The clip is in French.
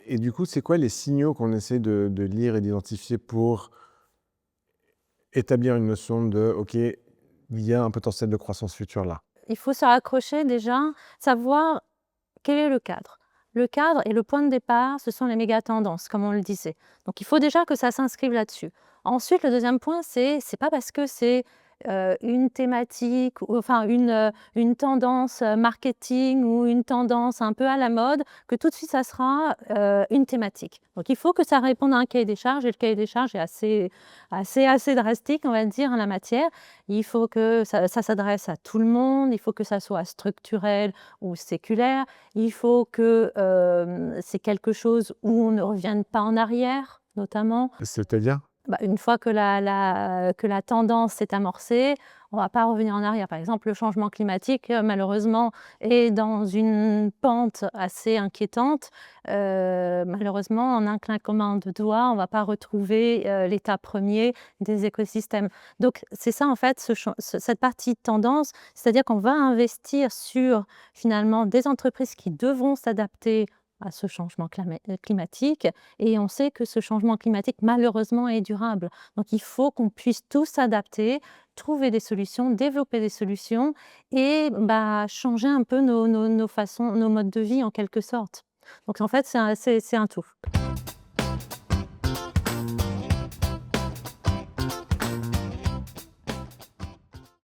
Et du coup, c'est quoi les signaux qu'on essaie de lire et d'identifier pour établir une notion de OK, il y a un potentiel de croissance future là? Il faut se raccrocher déjà, savoir quel est le cadre. Le cadre et le point de départ, ce sont les méga tendances, comme on le disait. Donc il faut déjà que ça s'inscrive là-dessus. Ensuite, le deuxième point, c'est pas parce que c'est une thématique, ou enfin une tendance marketing ou une tendance un peu à la mode, que tout de suite ça sera une thématique. Donc il faut que ça réponde à un cahier des charges, et le cahier des charges est assez drastique, on va dire, en la matière. Il faut que ça s'adresse à tout le monde, il faut que ça soit structurel ou séculaire, il faut que c'est quelque chose où on ne revienne pas en arrière, notamment. C'est-à-dire? Bah, une fois que la tendance s'est amorcée, on ne va pas revenir en arrière. Par exemple, le changement climatique, malheureusement, est dans une pente assez inquiétante. Malheureusement, en un claquement de doigts, on ne va pas retrouver l'état premier des écosystèmes. Donc c'est ça, en fait, cette partie tendance, c'est-à-dire qu'on va investir sur, finalement, des entreprises qui devront s'adapter à ce changement climatique, et on sait que ce changement climatique, malheureusement, est durable. Donc il faut qu'on puisse tous s'adapter, trouver des solutions, développer des solutions et bah, changer un peu nos façons, nos modes de vie en quelque sorte. Donc en fait, c'est un tout.